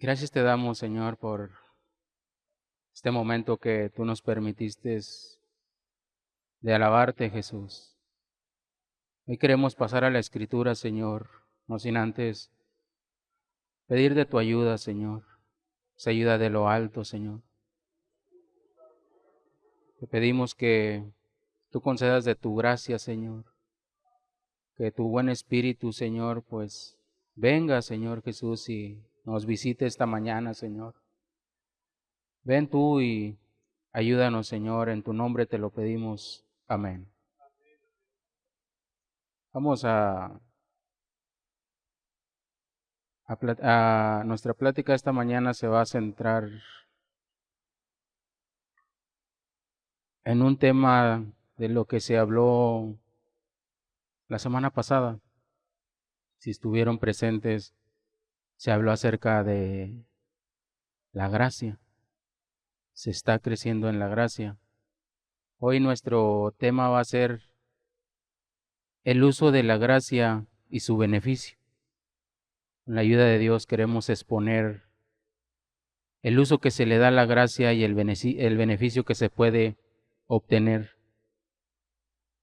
Gracias te damos, Señor, por este momento que tú nos permitiste de alabarte, Jesús. Hoy queremos pasar a la Escritura, Señor, no sin antes pedir de tu ayuda, Señor, esa ayuda de lo alto, Señor. Te pedimos que tú concedas de tu gracia, Señor, que tu buen Espíritu, Señor, pues venga, Señor Jesús, y nos visite esta mañana, Señor. Ven tú y ayúdanos, Señor, en tu nombre te lo pedimos. Amén. Vamos nuestra plática esta mañana se va a centrar en un tema de lo que se habló la semana pasada. Si estuvieron presentes, se habló acerca de la gracia. Se está creciendo en la gracia. Hoy nuestro tema va a ser el uso de la gracia y su beneficio. Con la ayuda de Dios queremos exponer el uso que se le da a la gracia y el beneficio que se puede obtener.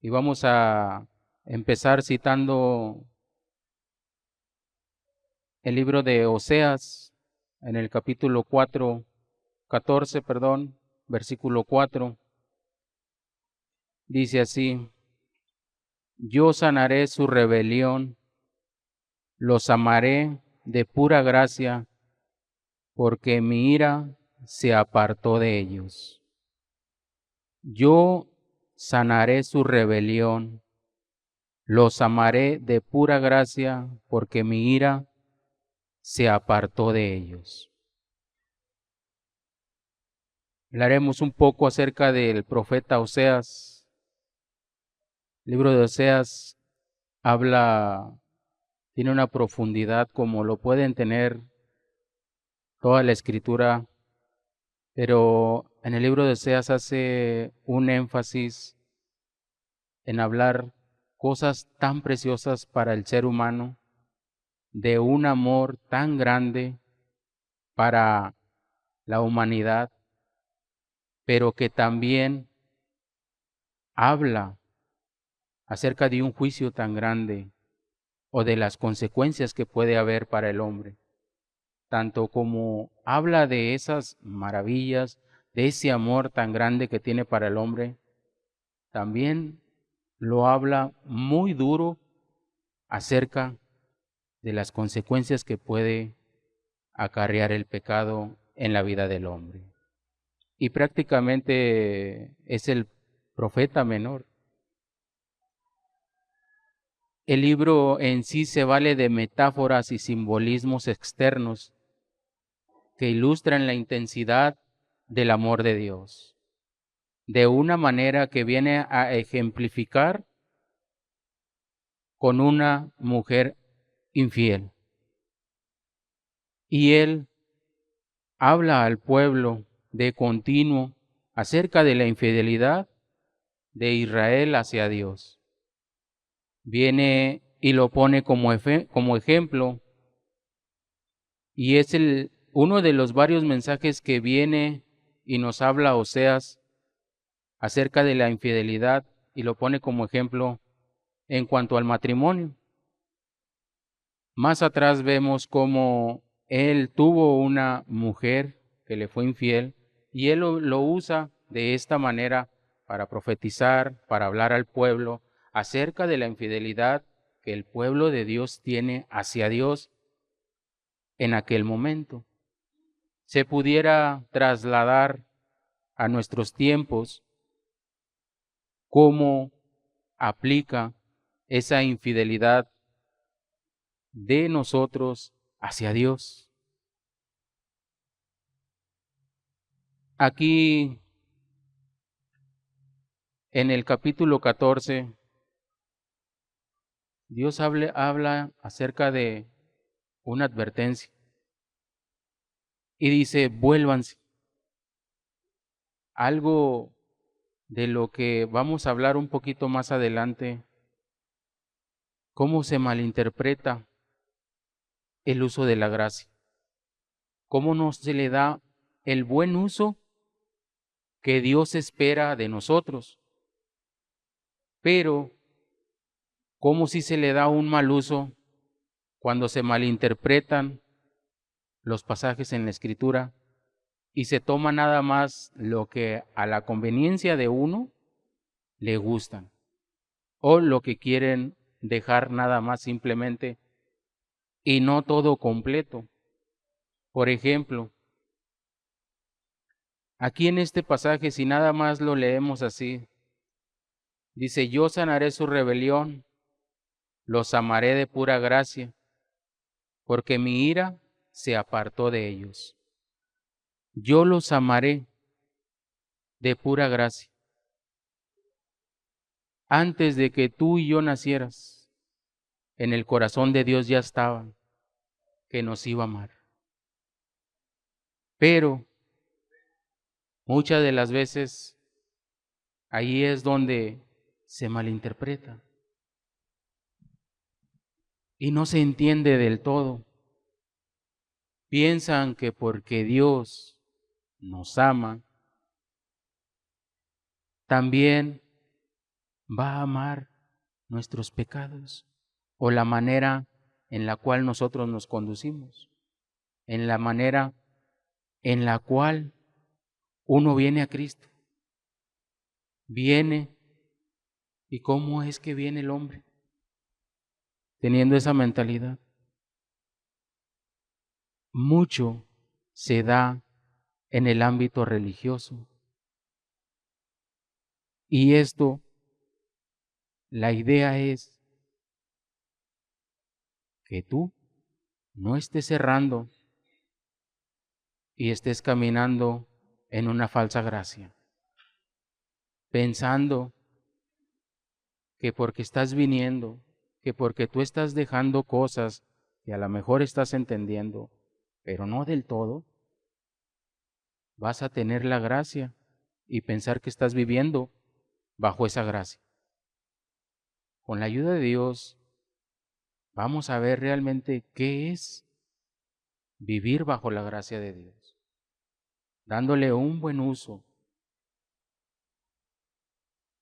Y vamos a empezar citando el libro de Oseas en el capítulo 14, versículo 4. Dice así: yo sanaré su rebelión, los amaré de pura gracia, porque mi ira se apartó de ellos. Yo sanaré su rebelión, los amaré de pura gracia, porque mi ira se apartó de ellos. Hablaremos un poco acerca del profeta Oseas. El libro de Oseas tiene una profundidad como lo pueden tener toda la escritura, pero en el libro de Oseas hace un énfasis en hablar cosas tan preciosas para el ser humano, de un amor tan grande para la humanidad, pero que también habla acerca de un juicio tan grande o de las consecuencias que puede haber para el hombre. Tanto como habla de esas maravillas, de ese amor tan grande que tiene para el hombre, también lo habla muy duro acerca de las consecuencias que puede acarrear el pecado en la vida del hombre. Y prácticamente es el profeta menor. El libro en sí se vale de metáforas y simbolismos externos que ilustran la intensidad del amor de Dios, de una manera que viene a ejemplificar con una mujer infiel. Y él habla al pueblo de continuo acerca de la infidelidad de Israel hacia Dios. Viene y lo pone como ejemplo, y es uno de los varios mensajes que viene y nos habla Oseas acerca de la infidelidad, y lo pone como ejemplo en cuanto al matrimonio. Más atrás vemos cómo él tuvo una mujer que le fue infiel, y él lo usa de esta manera para profetizar, para hablar al pueblo acerca de la infidelidad que el pueblo de Dios tiene hacia Dios en aquel momento. Se pudiera trasladar a nuestros tiempos cómo aplica esa infidelidad de nosotros hacia Dios. Aquí en el capítulo 14, Dios habla acerca de una advertencia y dice: vuélvanse. Algo de lo que vamos a hablar un poquito más adelante, cómo se malinterpreta el uso de la gracia. cómo no se le da el buen uso que Dios espera de nosotros, pero cómo si se le da un mal uso cuando se malinterpretan los pasajes en la Escritura y se toma nada más lo que a la conveniencia de uno le gustan o lo que quieren dejar nada más simplemente y no todo completo. Por ejemplo, aquí en este pasaje, si nada más lo leemos así, dice, yo sanaré su rebelión, los amaré de pura gracia, porque mi ira se apartó de ellos. Yo los amaré de pura gracia. Antes de que tú y yo nacieras, en el corazón de Dios ya estaba que nos iba a amar. Pero muchas de las veces ahí es donde se malinterpreta y no se entiende del todo. Piensan que porque Dios nos ama, también va a amar nuestros pecados o la manera en la cual nosotros nos conducimos, en la manera en la cual uno viene a Cristo. Viene, ¿y cómo es que viene el hombre? Teniendo esa mentalidad. Mucho se da en el ámbito religioso. Y esto, la idea es que tú no estés errando y estés caminando en una falsa gracia, pensando que porque estás viniendo, que porque tú estás dejando cosas que a lo mejor estás entendiendo, pero no del todo, vas a tener la gracia y pensar que estás viviendo bajo esa gracia. Con la ayuda de Dios, vamos a ver realmente qué es vivir bajo la gracia de Dios, dándole un buen uso.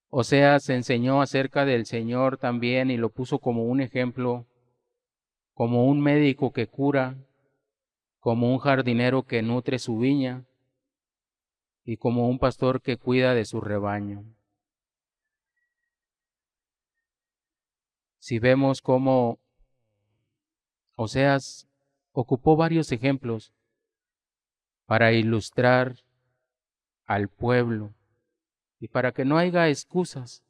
Oseas se enseñó acerca del Señor también y lo puso como un ejemplo, como un médico que cura, como un jardinero que nutre su viña y como un pastor que cuida de su rebaño. Si vemos cómo Oseas ocupó varios ejemplos para ilustrar al pueblo y para que no haya excusas.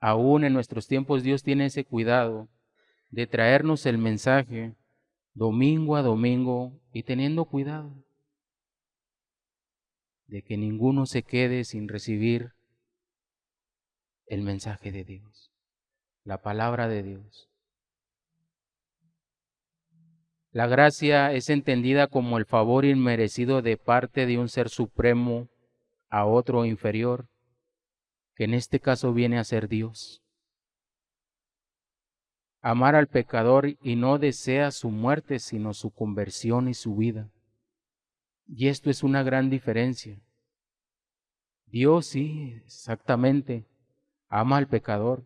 Aún en nuestros tiempos Dios tiene ese cuidado de traernos el mensaje domingo a domingo y teniendo cuidado de que ninguno se quede sin recibir el mensaje de Dios, la palabra de Dios. La gracia es entendida como el favor inmerecido de parte de un ser supremo a otro inferior, que en este caso viene a ser Dios. Amar al pecador y no desea su muerte, sino su conversión y su vida. Y esto es una gran diferencia. Dios sí, exactamente, ama al pecador,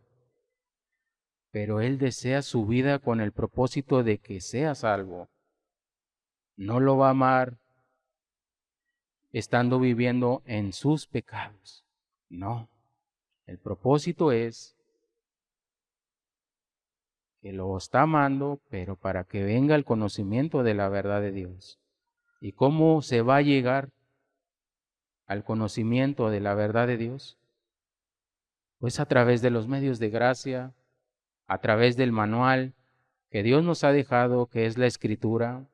pero Él desea su vida con el propósito de que sea salvo. No lo va a amar estando viviendo en sus pecados. No, el propósito es que lo está amando, pero para que venga el conocimiento de la verdad de Dios. ¿Y cómo se va a llegar al conocimiento de la verdad de Dios? Pues a través de los medios de gracia, a través del manual que Dios nos ha dejado, que es la Escritura,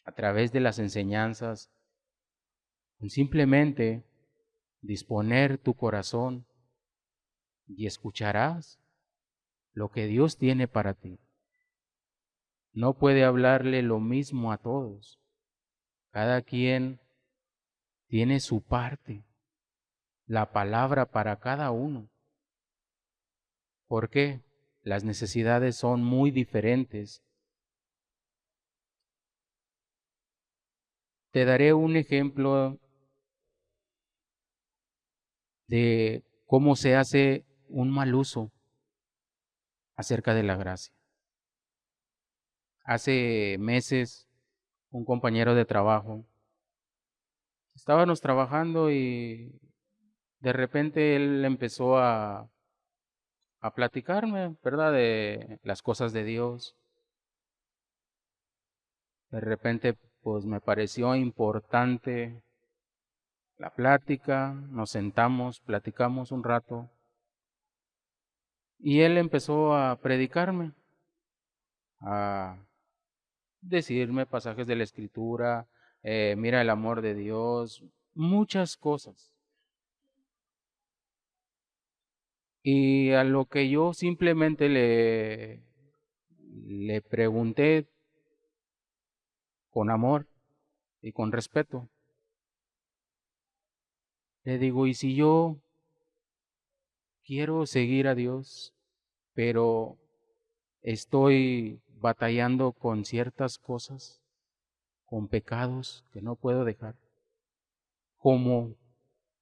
a través de las enseñanzas, simplemente disponer tu corazón y escucharás lo que Dios tiene para ti. No puede hablarle lo mismo a todos. Cada quien tiene su parte, la palabra para cada uno. ¿Por qué? Las necesidades son muy diferentes. Te daré un ejemplo de cómo se hace un mal uso acerca de la gracia. Hace meses, un compañero de trabajo, estábamos trabajando y de repente él empezó a platicarme, ¿verdad? De las cosas de Dios. De repente, pues me pareció importante la plática, nos sentamos, platicamos un rato y él empezó a predicarme, a decirme pasajes de la Escritura, mira el amor de Dios, muchas cosas. Y a lo que yo simplemente le pregunté con amor y con respeto, le digo, ¿y si yo quiero seguir a Dios, pero estoy batallando con ciertas cosas, con pecados que no puedo dejar? ¿Cómo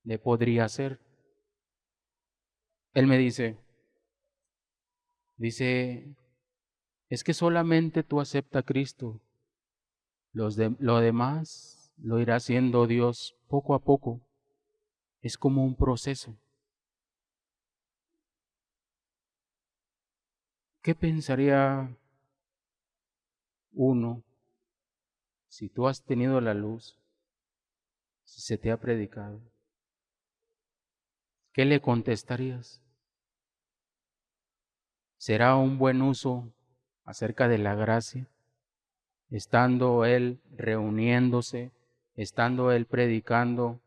le podría hacer? Él me dice, es que solamente tú acepta a Cristo, lo demás lo irá haciendo Dios poco a poco, es como un proceso. ¿Qué pensaría uno si tú has tenido la luz, si se te ha predicado? ¿Qué le contestarías? ¿Será un buen uso acerca de la gracia? Estando Él reuniéndose, estando Él predicando,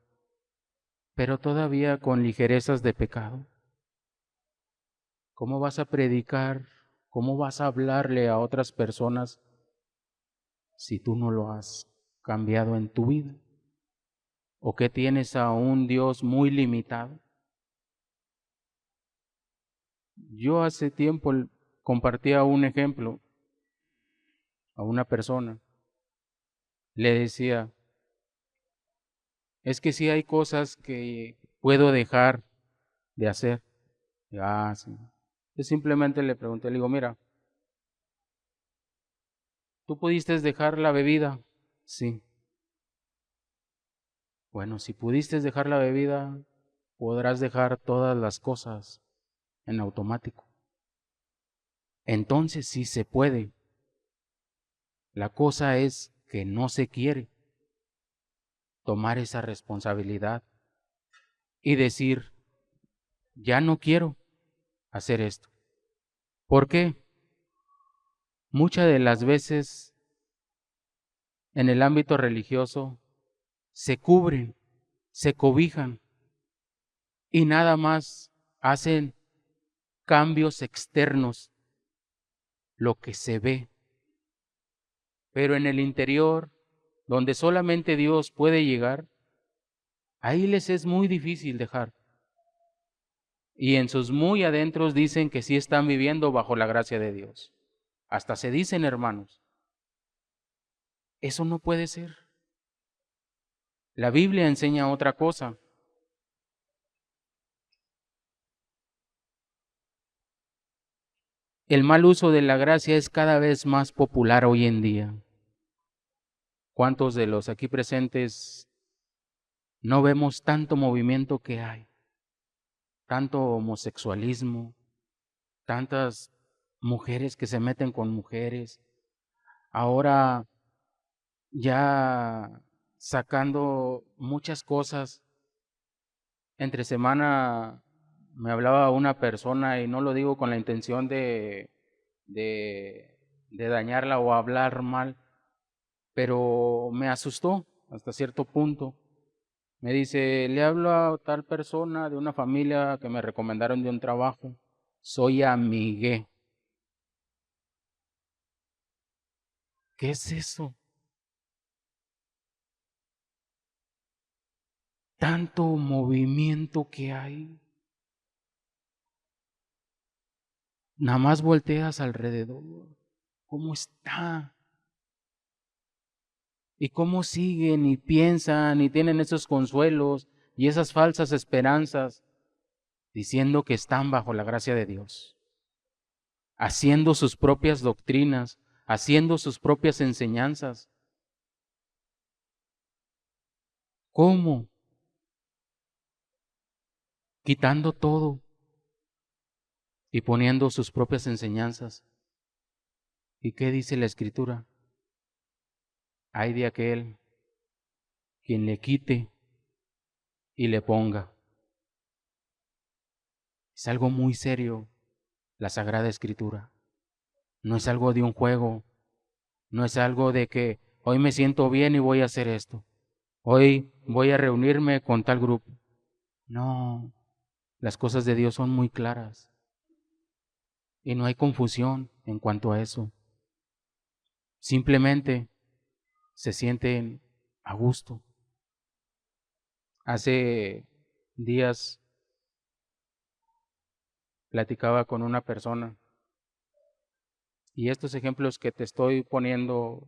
pero todavía con ligerezas de pecado. ¿Cómo vas a predicar? ¿Cómo vas a hablarle a otras personas si tú no lo has cambiado en tu vida? ¿O que tienes a un Dios muy limitado? Yo hace tiempo compartía un ejemplo a una persona. Le decía, es que sí hay cosas que puedo dejar de hacer. Sí. Yo simplemente le pregunté, le digo, mira, ¿tú pudiste dejar la bebida? Sí. Bueno, si pudiste dejar la bebida, podrás dejar todas las cosas en automático. Entonces sí se puede. La cosa es que no se quiere tomar esa responsabilidad y decir, ya no quiero hacer esto. ¿Por qué? Muchas de las veces en el ámbito religioso se cubren, se cobijan y nada más hacen cambios externos, lo que se ve. Pero en el interior, donde solamente Dios puede llegar, ahí les es muy difícil dejar. Y en sus muy adentros dicen que sí están viviendo bajo la gracia de Dios. Hasta se dicen hermanos. Eso no puede ser. La Biblia enseña otra cosa. El mal uso de la gracia es cada vez más popular hoy en día. ¿Cuántos de los aquí presentes no vemos tanto movimiento que hay? Tanto homosexualismo, tantas mujeres que se meten con mujeres. Ahora ya sacando muchas cosas. Entre semana me hablaba una persona y no lo digo con la intención de dañarla o hablar mal, pero me asustó hasta cierto punto. Me dice, le hablo a tal persona de una familia que me recomendaron de un trabajo. Soy amigué. ¿Qué es eso? Tanto movimiento que hay. Nada más volteas alrededor. ¿Cómo está? ¿Y cómo siguen y piensan y tienen esos consuelos y esas falsas esperanzas diciendo que están bajo la gracia de Dios, haciendo sus propias doctrinas, haciendo sus propias enseñanzas? ¿Cómo? Quitando todo y poniendo sus propias enseñanzas. ¿Y qué dice la Escritura? Hay de aquel quien le quite y le ponga. Es algo muy serio la Sagrada Escritura. No es algo de un juego, no es algo de que hoy me siento bien y voy a hacer esto. Hoy voy a reunirme con tal grupo. No, las cosas de Dios son muy claras y no hay confusión en cuanto a eso. Simplemente se sienten a gusto. Hace días platicaba con una persona y estos ejemplos que te estoy poniendo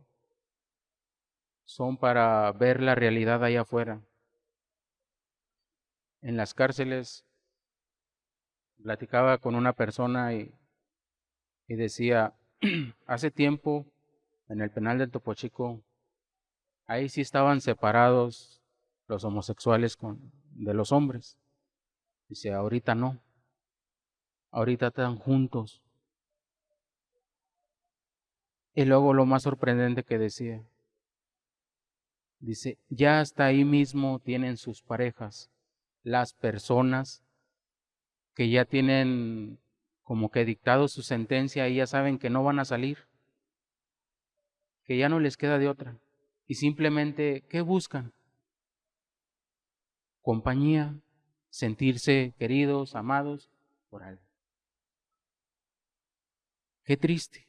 son para ver la realidad allá afuera. En las cárceles platicaba con una persona y decía, hace tiempo en el penal del Topo Chico, ahí sí estaban separados los homosexuales de los hombres. Dice, ahorita no, ahorita están juntos. Y luego lo más sorprendente que decía, dice, ya hasta ahí mismo tienen sus parejas, las personas que ya tienen como que dictado su sentencia y ya saben que no van a salir, que ya no les queda de otra. Y simplemente, ¿qué buscan? Compañía, sentirse queridos, amados por alguien. Qué triste.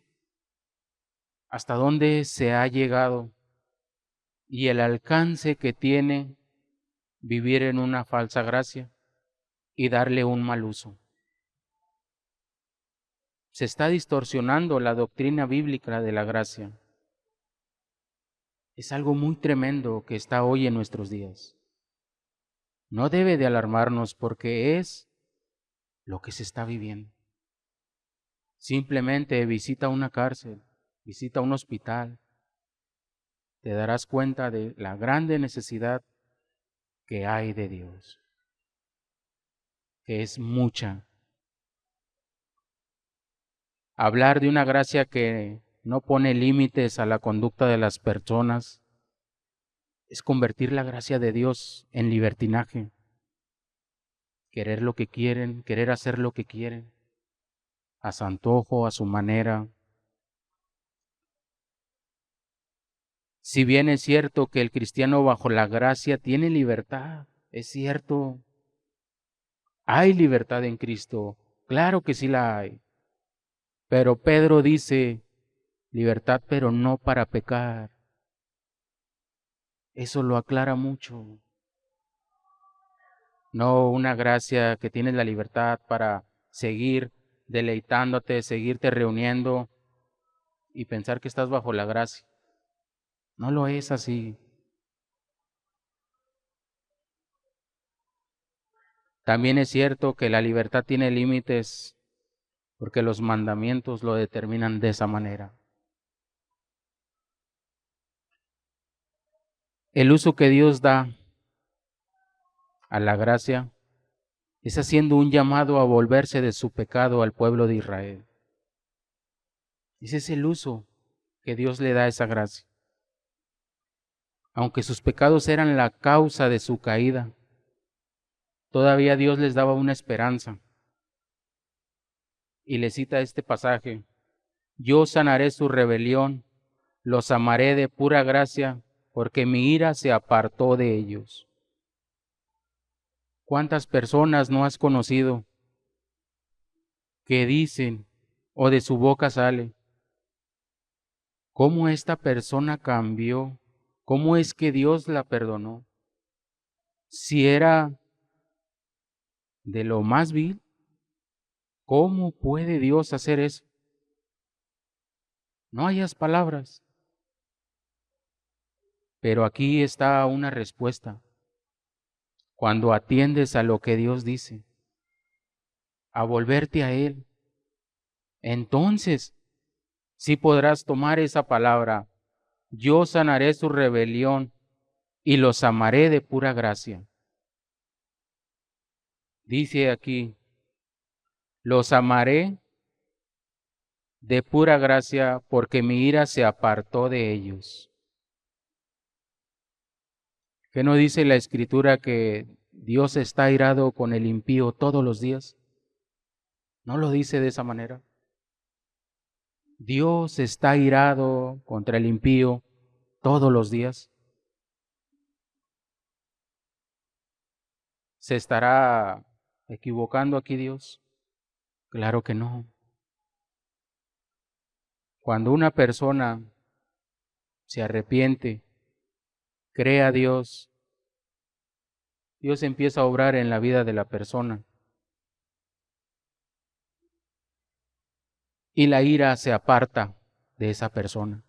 Hasta dónde se ha llegado y el alcance que tiene vivir en una falsa gracia y darle un mal uso. Se está distorsionando la doctrina bíblica de la gracia. Es algo muy tremendo que está hoy en nuestros días. No debe de alarmarnos porque es lo que se está viviendo. Simplemente visita una cárcel, visita un hospital, te darás cuenta de la grande necesidad que hay de Dios, que es mucha. Hablar de una gracia que no pone límites a la conducta de las personas es convertir la gracia de Dios en libertinaje, querer lo que quieren, querer hacer lo que quieren, a su antojo, a su manera. Si bien es cierto que el cristiano bajo la gracia tiene libertad, es cierto, hay libertad en Cristo, claro que sí la hay. Pero Pedro dice, libertad pero no para pecar. Eso lo aclara mucho. No una gracia que tienes la libertad para seguir deleitándote, seguirte reuniendo y pensar que estás bajo la gracia. No lo es así. También es cierto que la libertad tiene límites porque los mandamientos lo determinan de esa manera. El uso que Dios da a la gracia es haciendo un llamado a volverse de su pecado al pueblo de Israel. Ese es el uso que Dios le da a esa gracia. Aunque sus pecados eran la causa de su caída, todavía Dios les daba una esperanza. Y le cita este pasaje, yo sanaré su rebelión, los amaré de pura gracia, porque mi ira se apartó de ellos. ¿Cuántas personas no has conocido que dicen o de su boca sale, cómo esta persona cambió? ¿Cómo es que Dios la perdonó? Si era de lo más vil, ¿cómo puede Dios hacer eso? No hayas palabras. Pero aquí está una respuesta. Cuando atiendes a lo que Dios dice, a volverte a Él, entonces sí podrás tomar esa palabra. Yo sanaré su rebelión y los amaré de pura gracia. Dice aquí, los amaré de pura gracia porque mi ira se apartó de ellos. ¿Qué no dice la Escritura que Dios está airado con el impío todos los días? ¿No lo dice de esa manera? Dios está airado contra el impío todos los días. ¿Se estará equivocando aquí Dios? Claro que no. Cuando una persona se arrepiente, cree a Dios, Dios empieza a obrar en la vida de la persona y la ira se aparta de esa persona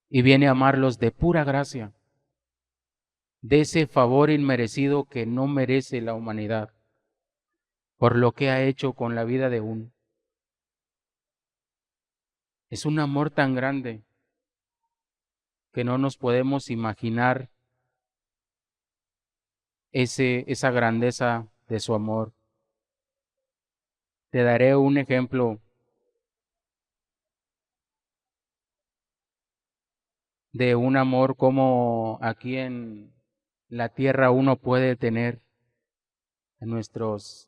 y viene a amarlos de pura gracia, de ese favor inmerecido que no merece la humanidad por lo que ha hecho con la vida de uno. Es un amor tan grande que no nos podemos imaginar esa grandeza de su amor. Te daré un ejemplo de un amor como aquí en la tierra uno puede tener en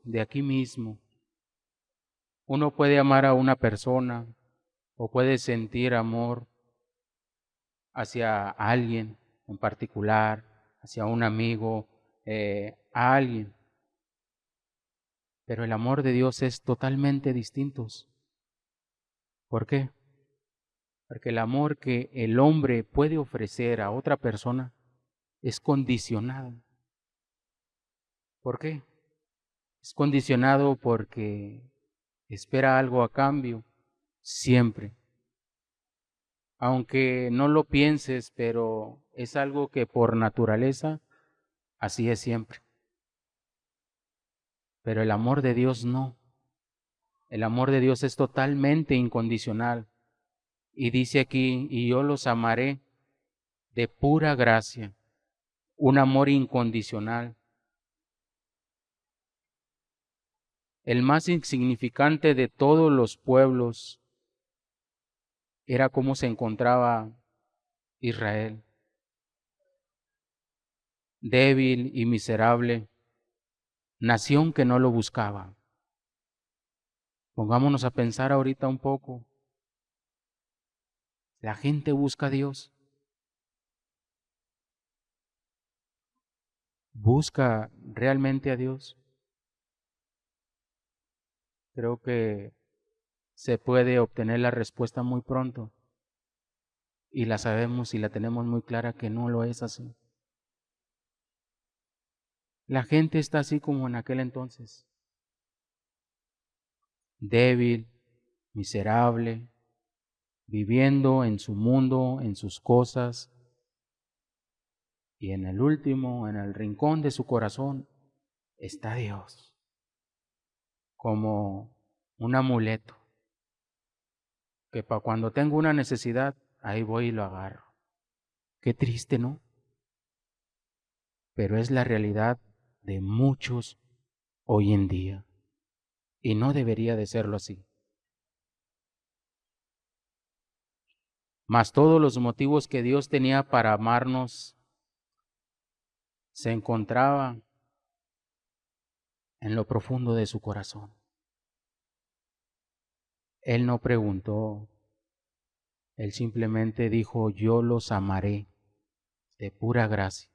de aquí mismo. Uno puede amar a una persona o puede sentir amor hacia alguien en particular, hacia un amigo, a alguien. Pero el amor de Dios es totalmente distinto. ¿Por qué? Porque el amor que el hombre puede ofrecer a otra persona es condicionado. ¿Por qué? Es condicionado porque espera algo a cambio, siempre. Aunque no lo pienses, pero es algo que por naturaleza así es siempre. Pero el amor de Dios no. El amor de Dios es totalmente incondicional. Y dice aquí, y yo los amaré de pura gracia, un amor incondicional. El más insignificante de todos los pueblos era cómo se encontraba Israel, débil y miserable, nación que no lo buscaba. Pongámonos a pensar ahorita un poco. La gente busca a Dios, busca realmente a Dios. Creo que se puede obtener la respuesta muy pronto y la sabemos y la tenemos muy clara que no lo es así. La gente está así como en aquel entonces, débil, miserable, viviendo en su mundo, en sus cosas, y en el último, en el rincón de su corazón, está Dios, como un amuleto, que para cuando tengo una necesidad, ahí voy y lo agarro. Qué triste, ¿no? Pero es la realidad de muchos hoy en día, y no debería de serlo así. Mas todos los motivos que Dios tenía para amarnos se encontraban en lo profundo de su corazón. Él no preguntó, Él simplemente dijo, yo los amaré de pura gracia.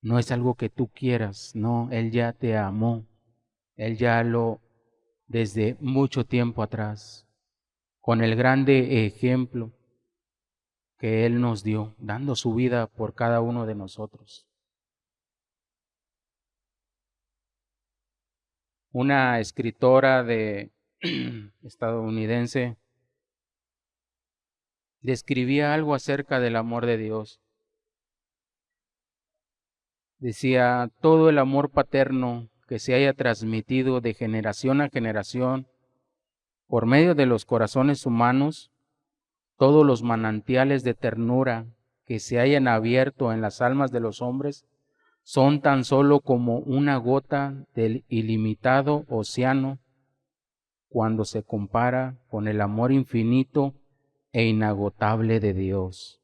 No es algo que tú quieras, no, Él ya te amó, Él ya desde mucho tiempo atrás, con el grande ejemplo que Él nos dio, dando su vida por cada uno de nosotros. Una escritora estadounidense describía algo acerca del amor de Dios. Decía, todo el amor paterno que se haya transmitido de generación a generación por medio de los corazones humanos, todos los manantiales de ternura que se hayan abierto en las almas de los hombres, son tan solo como una gota del ilimitado océano cuando se compara con el amor infinito e inagotable de Dios.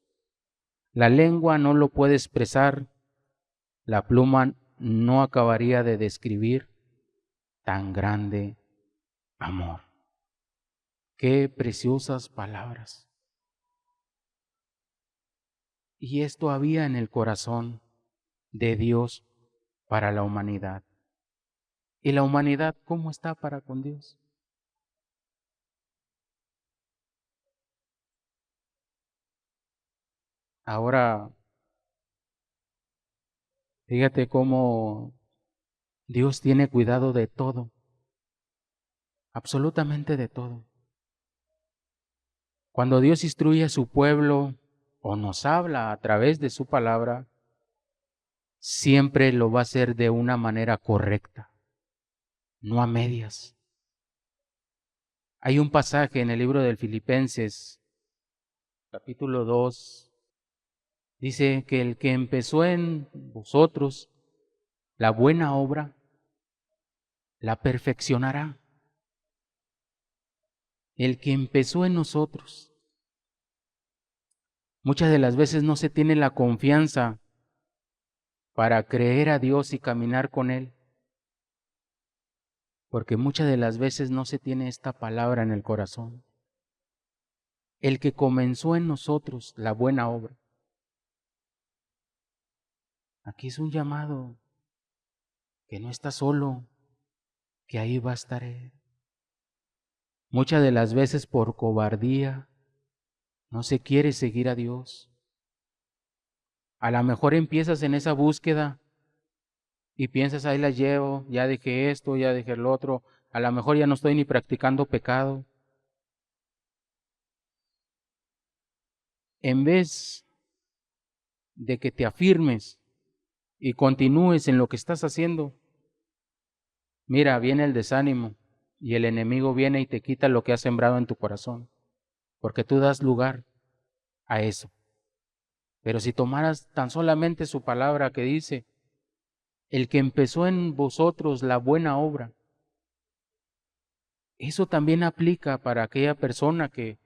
La lengua no lo puede expresar, la pluma no acabaría de describir tan grande amor. Qué preciosas palabras. Y esto había en el corazón de Dios para la humanidad. ¿Y la humanidad cómo está para con Dios? Ahora, fíjate cómo Dios tiene cuidado de todo, absolutamente de todo. Cuando Dios instruye a su pueblo o nos habla a través de su palabra, siempre lo va a hacer de una manera correcta, no a medias. Hay un pasaje en el libro del Filipenses, capítulo 2, dice que el que empezó en vosotros la buena obra, la perfeccionará. El que empezó en nosotros. Muchas de las veces no se tiene la confianza para creer a Dios y caminar con Él, porque muchas de las veces no se tiene esta palabra en el corazón. El que comenzó en nosotros la buena obra. Aquí es un llamado que no está solo, que ahí va a estar Él. Muchas de las veces por cobardía no se quiere seguir a Dios. A lo mejor empiezas en esa búsqueda y piensas, ahí la llevo, ya dejé esto, ya dejé lo otro, a lo mejor ya no estoy ni practicando pecado. En vez de que te afirmes y continúes en lo que estás haciendo, mira, viene el desánimo y el enemigo viene y te quita lo que has sembrado en tu corazón, porque tú das lugar a eso. Pero si tomaras tan solamente su palabra que dice, el que empezó en vosotros la buena obra, eso también aplica para aquella persona que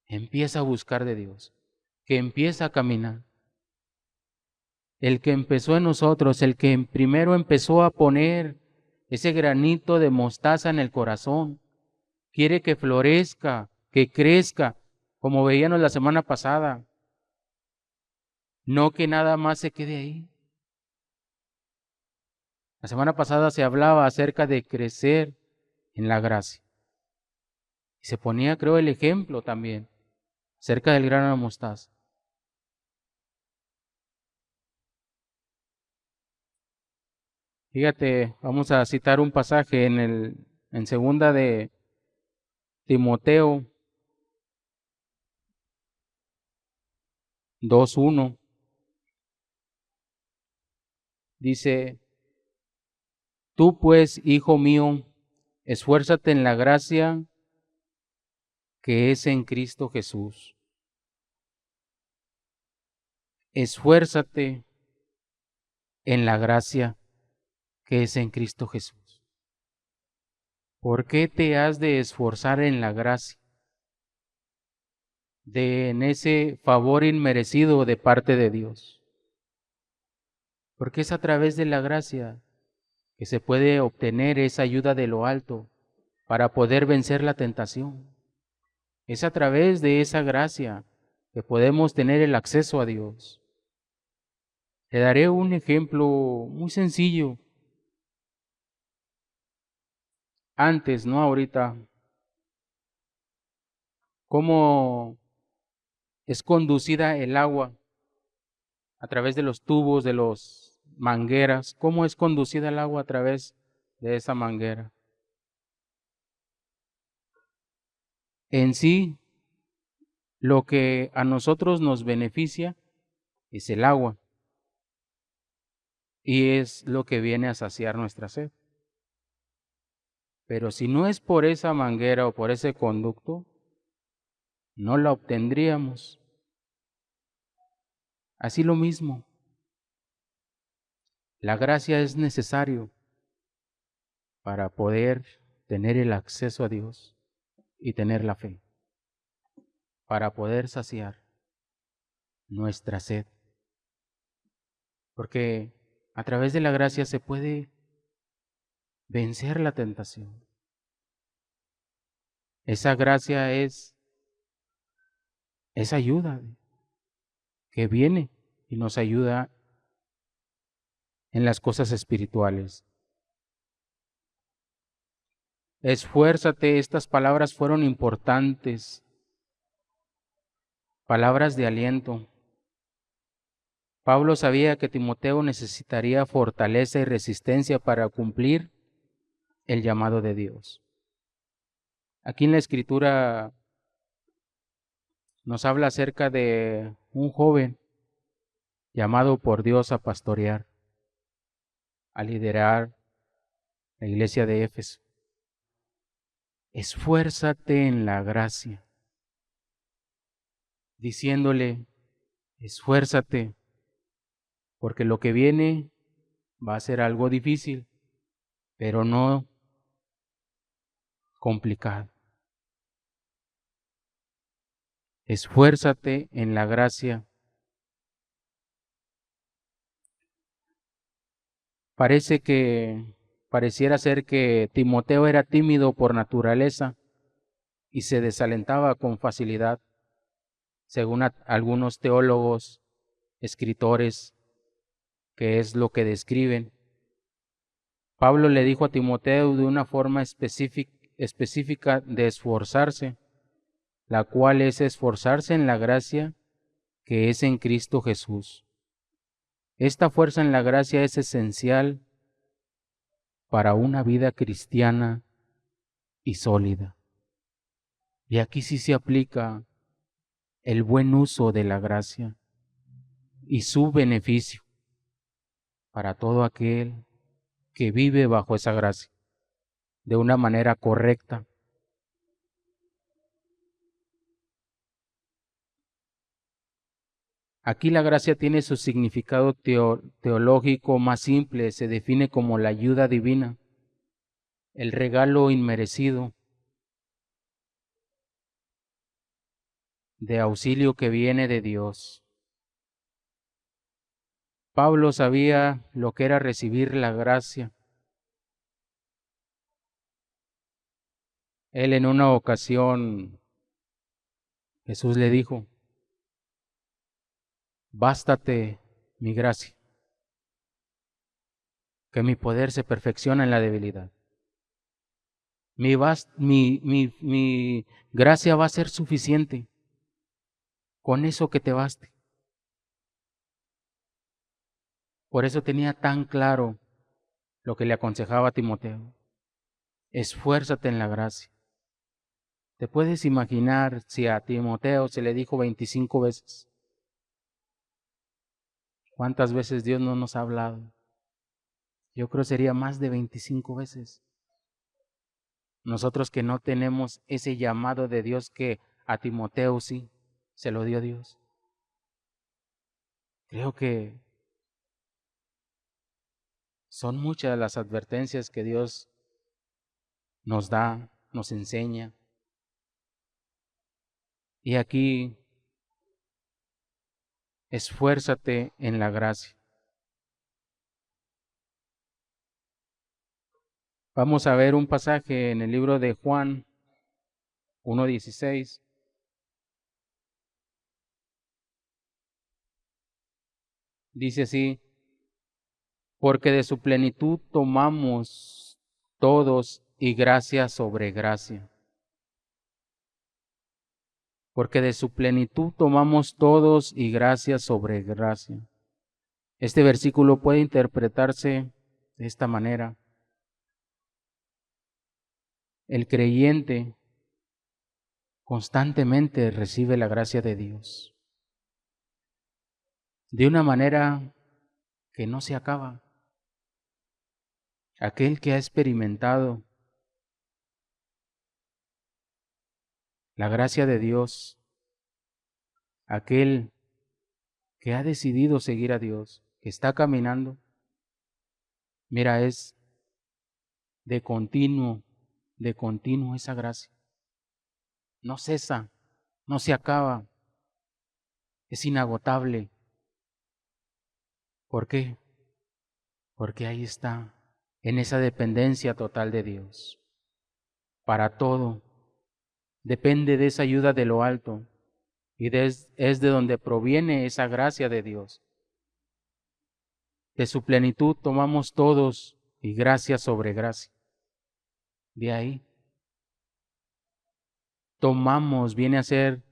empieza a buscar de Dios, que empieza a caminar. El que empezó en nosotros, el que primero empezó a poner ese granito de mostaza en el corazón, quiere que florezca, que crezca, como veíamos la semana pasada, no que nada más se quede ahí. La semana pasada se hablaba acerca de crecer en la gracia. Y se ponía, creo, el ejemplo también, acerca del grano de mostaza. Fíjate, vamos a citar un pasaje en segunda de Timoteo 2:1. Dice, tú pues, hijo mío, esfuérzate en la gracia que es en Cristo Jesús. Esfuérzate en la gracia que es en Cristo Jesús. ¿Por qué te has de esforzar en la gracia? En ese favor inmerecido de parte de Dios. Porque es a través de la gracia que se puede obtener esa ayuda de lo alto para poder vencer la tentación. Es a través de esa gracia que podemos tener el acceso a Dios. Te daré un ejemplo muy sencillo. Antes, no ahorita. ¿Cómo es conducida el agua a través de los tubos, de las mangueras? ¿Cómo es conducida el agua a través de esa manguera? En sí, Lo que a nosotros nos beneficia es el agua y es lo que viene a saciar nuestra sed. Pero si no es por esa manguera o por ese conducto, no la obtendríamos. Así lo mismo, la gracia es necesario para poder tener el acceso a Dios y tener la fe, para poder saciar nuestra sed. Porque a través de la gracia se puede vencer la tentación. Esa gracia es ayuda que viene y nos ayuda en las cosas espirituales. Esfuérzate, estas palabras fueron importantes, palabras de aliento. Pablo sabía que Timoteo necesitaría fortaleza y resistencia para cumplir el llamado de Dios. Aquí en la Escritura nos habla acerca de un joven llamado por Dios a pastorear, a liderar la iglesia de Éfeso. Esfuérzate en la gracia, diciéndole, esfuérzate, porque lo que viene va a ser algo difícil, pero no complicado. Esfuérzate en la gracia. Pareciera ser que Timoteo era tímido por naturaleza y se desalentaba con facilidad, según algunos teólogos, escritores, que es lo que describen. Pablo le dijo a Timoteo de una forma específica de esforzarse, la cual es esforzarse en la gracia que es en Cristo Jesús. Esta fuerza en la gracia es esencial para una vida cristiana y sólida. Y aquí sí se aplica el buen uso de la gracia y su beneficio para todo aquel que vive bajo esa gracia de una manera correcta. Aquí la gracia tiene su significado teológico más simple, se define como la ayuda divina, el regalo inmerecido de auxilio que viene de Dios. Pablo sabía lo que era recibir la gracia. Él en una ocasión, Jesús le dijo, bástate mi gracia, que mi poder se perfecciona en la debilidad. Mi gracia va a ser suficiente, con eso que te baste. Por eso tenía tan claro lo que le aconsejaba a Timoteo. Esfuérzate en la gracia. ¿Te puedes imaginar si a Timoteo se le dijo 25 veces? ¿Cuántas veces Dios no nos ha hablado? Yo creo sería más de 25 veces. Nosotros que no tenemos ese llamado de Dios que a Timoteo sí se lo dio Dios. Creo que son muchas las advertencias que Dios nos da, nos enseña. Y aquí, esfuérzate en la gracia. Vamos a ver un pasaje en el libro de Juan 1:16. Dice así, porque de su plenitud tomamos todos y gracia sobre gracia. Porque de su plenitud tomamos todos y gracia sobre gracia. Este versículo puede interpretarse de esta manera. El creyente constantemente recibe la gracia de Dios de una manera que no se acaba. Aquel que ha experimentado la gracia de Dios, aquel que ha decidido seguir a Dios, que está caminando, mira, es de continuo esa gracia. No cesa, no se acaba, es inagotable. ¿Por qué? Porque ahí está, en esa dependencia total de Dios. Para todo, depende de esa ayuda de lo alto y es de donde proviene esa gracia de Dios. De su plenitud tomamos todos y gracia sobre gracia. De ahí tomamos, viene a ser,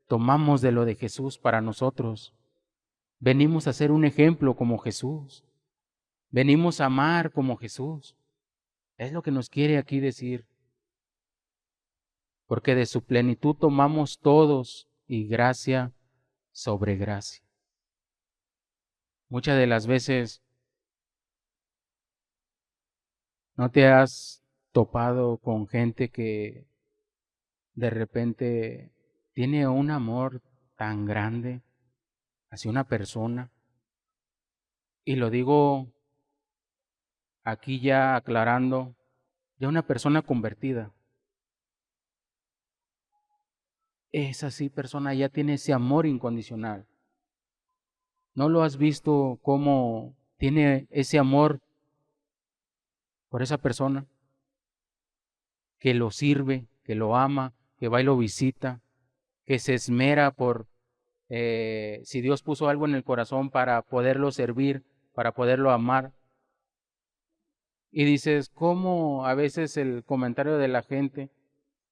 tomamos de lo de Jesús para nosotros. Venimos a ser un ejemplo como Jesús. Venimos a amar como Jesús. Es lo que nos quiere aquí decir. Porque de su plenitud tomamos todos y gracia sobre gracia. Muchas de las veces no te has topado con gente que de repente tiene un amor tan grande hacia una persona. Y lo digo aquí ya aclarando, de una persona convertida. Esa sí persona ya tiene ese amor incondicional. ¿No lo has visto cómo tiene ese amor por esa persona? Que lo sirve, que lo ama, que va y lo visita, que se esmera por, si Dios puso algo en el corazón para poderlo servir, para poderlo amar. Y dices, ¿cómo a veces el comentario de la gente,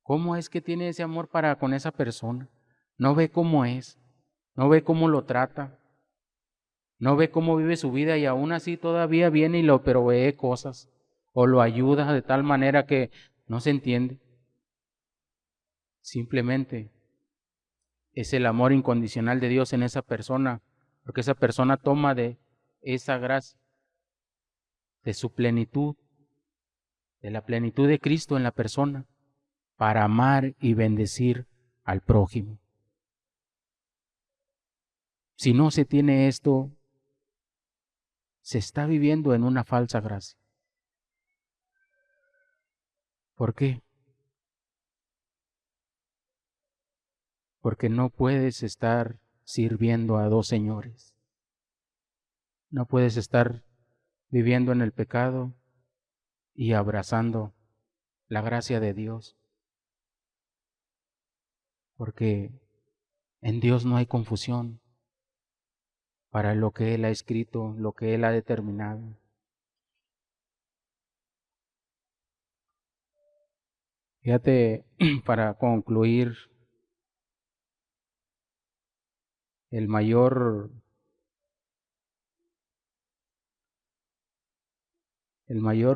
cómo es que tiene ese amor para con esa persona? No ve cómo es, no ve cómo lo trata, no ve cómo vive su vida y aún así todavía viene y lo provee cosas o lo ayuda de tal manera que no se entiende. Simplemente es el amor incondicional de Dios en esa persona, porque esa persona toma de esa gracia, de su plenitud, de la plenitud de Cristo en la persona, para amar y bendecir al prójimo. Si no se tiene esto, se está viviendo en una falsa gracia. ¿Por qué? Porque no puedes estar sirviendo a dos señores. No puedes estar viviendo en el pecado y abrazando la gracia de Dios. Porque en Dios no hay confusión para lo que Él ha escrito, lo que Él ha determinado. Fíjate, para concluir, el mayor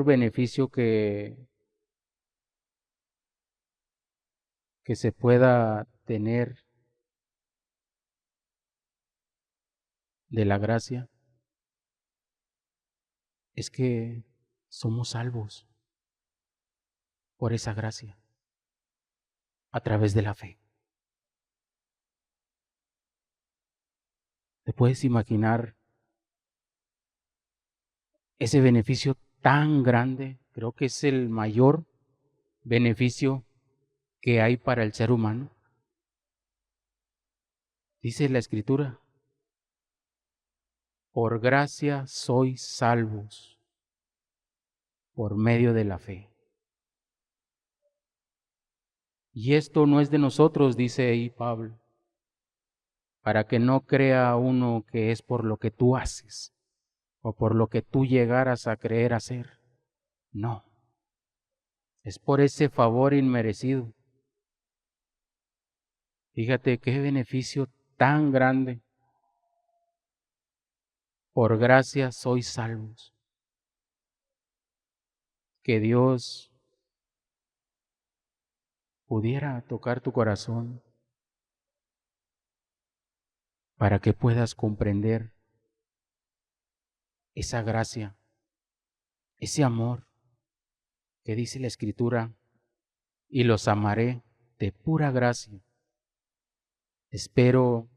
beneficio que se pueda tener de la gracia es que somos salvos por esa gracia a través de la fe. ¿Te puedes imaginar ese beneficio tan grande? Creo que es el mayor beneficio que hay para el ser humano. Dice la Escritura, por gracia sois salvos por medio de la fe. Y esto no es de nosotros, dice ahí Pablo, para que no crea uno que es por lo que tú haces o por lo que tú llegaras a creer hacer. No, es por ese favor inmerecido. Fíjate qué beneficio tan grande. Por gracia sois salvos. Que Dios pudiera tocar tu corazón para que puedas comprender esa gracia, ese amor que dice la Escritura, y los amaré de pura gracia. Espero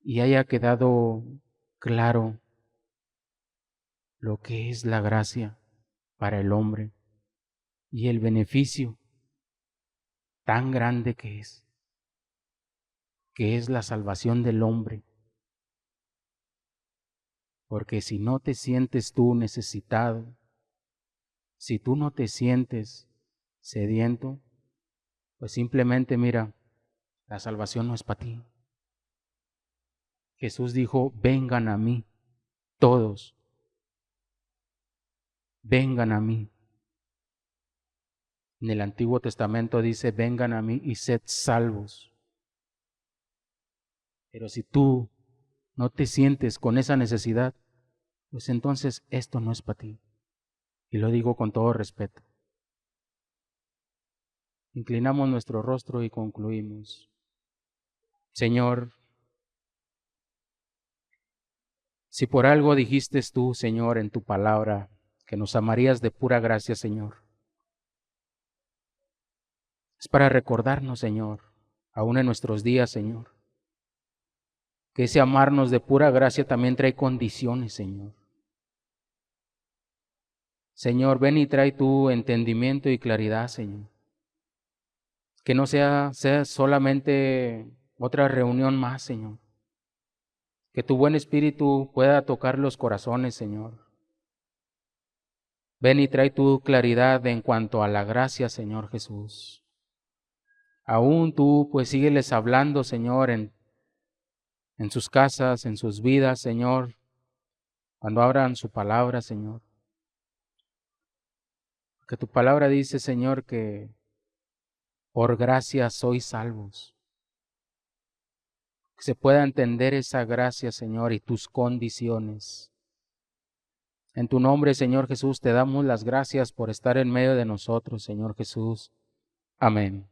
y haya quedado claro lo que es la gracia para el hombre y el beneficio tan grande que es la salvación del hombre. Porque si no te sientes tú necesitado, si tú no te sientes sediento, pues simplemente mira, la salvación no es para ti. Jesús dijo, vengan a mí, todos, vengan a mí. En el Antiguo Testamento dice, vengan a mí y sed salvos. Pero si tú no te sientes con esa necesidad, pues entonces esto no es para ti. Y lo digo con todo respeto. Inclinamos nuestro rostro y concluimos. Señor, si por algo dijiste tú, Señor, en tu palabra, que nos amarías de pura gracia, Señor, es para recordarnos, Señor, aún en nuestros días, Señor, que ese amarnos de pura gracia también trae condiciones, Señor. Señor, ven y trae tu entendimiento y claridad, Señor. Que no sea solamente otra reunión más, Señor. Que tu buen espíritu pueda tocar los corazones, Señor. Ven y trae tu claridad en cuanto a la gracia, Señor Jesús. Aún tú, pues sígueles hablando, Señor, en sus casas, en sus vidas, Señor, cuando abran su palabra, Señor. Que tu palabra dice, Señor, que por gracia sois salvos. Que se pueda entender esa gracia, Señor, y tus condiciones. En tu nombre, Señor Jesús, te damos las gracias por estar en medio de nosotros, Señor Jesús. Amén.